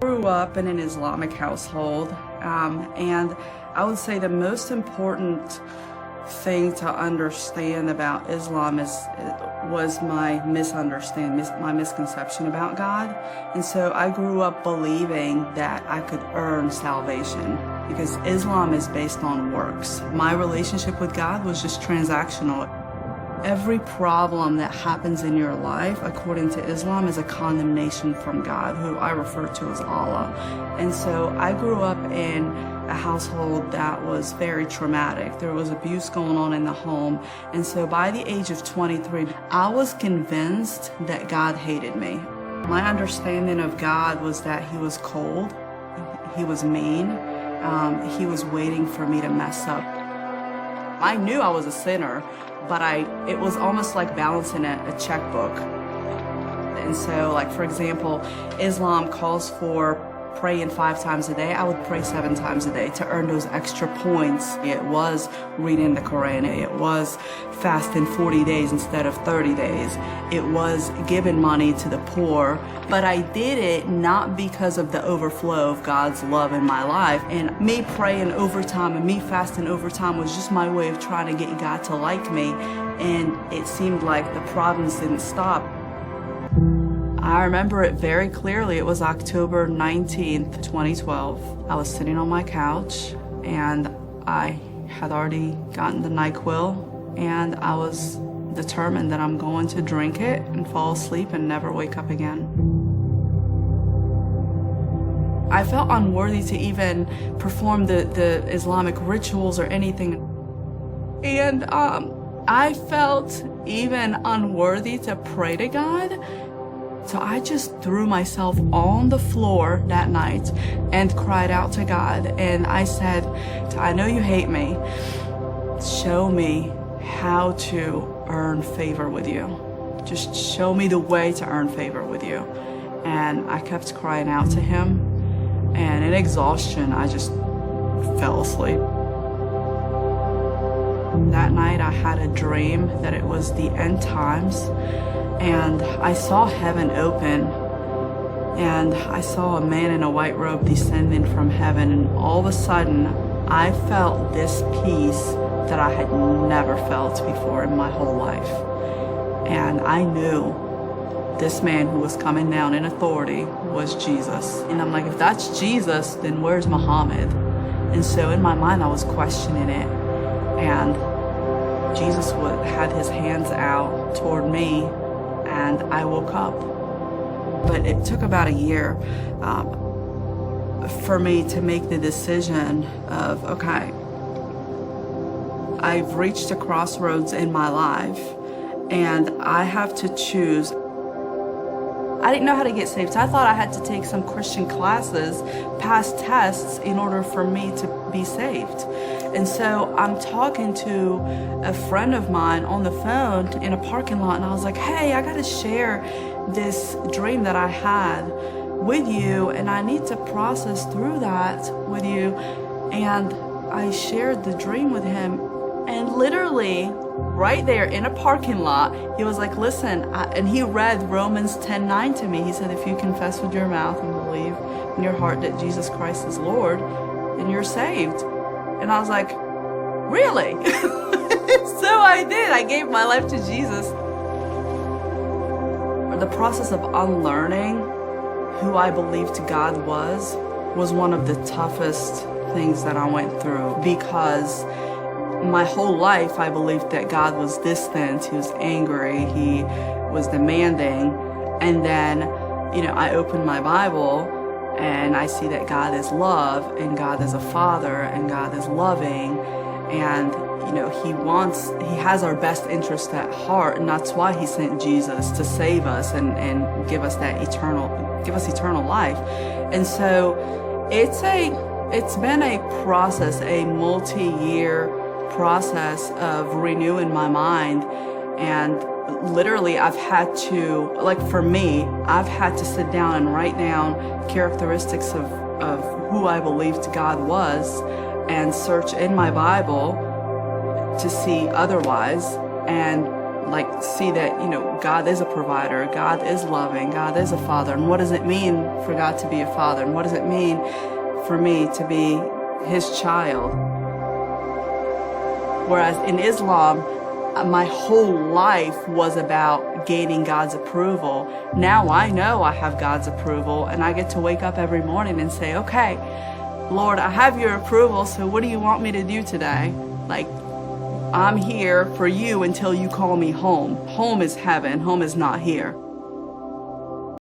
Grew up in an Islamic household, and I would say the most important thing to understand about Islam was my misconception about God. And so I grew up believing that I could earn salvation because Islam is based on works. My relationship with God was just transactional. Every problem that happens in your life, according to Islam, is a condemnation from God, who I refer to as Allah. And so I grew up in a household that was very traumatic. There was abuse going on in the home. And so by the age of 23, I was convinced that God hated me. My understanding of God was that he was cold, he was mean, he was waiting for me to mess up. I knew I was a sinner, but it was almost like balancing a checkbook. And so, like, for example, Islam calls for praying 5 times a day. I would pray 7 times a day to earn those extra points. It was reading the Quran. It was fasting 40 days instead of 30 days. It was giving money to the poor. But I did it not because of the overflow of God's love in my life. And me praying overtime and me fasting overtime was just my way of trying to get God to like me. And it seemed like the problems didn't stop. I remember it very clearly. It was October 19th, 2012. I was sitting on my couch and I had already gotten the NyQuil, and I was determined that I'm going to drink it and fall asleep and never wake up again. I felt unworthy to even perform the Islamic rituals or anything. And I felt even unworthy to pray to God. So I just threw myself on the floor that night and cried out to God. And I said, I know you hate me. Show me how to earn favor with you. Just show me the way to earn favor with you. And I kept crying out to him. And in exhaustion, I just fell asleep. That night I had a dream that it was the end times. And I saw heaven open, and I saw a man in a white robe descending from heaven, and all of a sudden I felt this peace that I had never felt before in my whole life. And I knew this man who was coming down in authority was Jesus. And I'm like, if that's Jesus, then where's Muhammad? And so in my mind I was questioning it, and Jesus had his hands out toward me, and I woke up. But it took about a year for me to make the decision of, okay, I've reached a crossroads in my life and I have to choose. I didn't know how to get saved, so I thought I had to take some Christian classes, pass tests in order for me to be saved. And so I'm talking to a friend of mine on the phone in a parking lot, and I was like, hey, I gotta share this dream that I had with you, and I need to process through that with you. And I shared the dream with him, and literally right there in a parking lot, he was like, listen, and he read Romans 10:9 to me. He said, if you confess with your mouth and believe in your heart that Jesus Christ is Lord, then you're saved. And I was like, really? So I did. I gave my life to Jesus. The process of unlearning who I believed God was one of the toughest things that I went through, because my whole life I believed that God was distant, he was angry, he was demanding. And then, I opened my Bible and I see that God is love, and God is a father, and God is loving, and he has our best interest at heart, and that's why he sent Jesus to save us and give us eternal life. And so it's been a process, a multi-year process of renewing my mind. And literally I've had to, for me, I've had to sit down and write down characteristics of who I believed God was, and search in my Bible to see otherwise. And like see that, you know, God is a provider, God is loving, God is a father. And what does it mean for God to be a father? And what does it mean for me to be his child? Whereas in Islam, my whole life was about gaining God's approval. Now I know I have God's approval, and I get to wake up every morning and say, okay, Lord, I have your approval, so what do you want me to do today? Like, I'm here for you until you call me home. Home is heaven. Home is not here.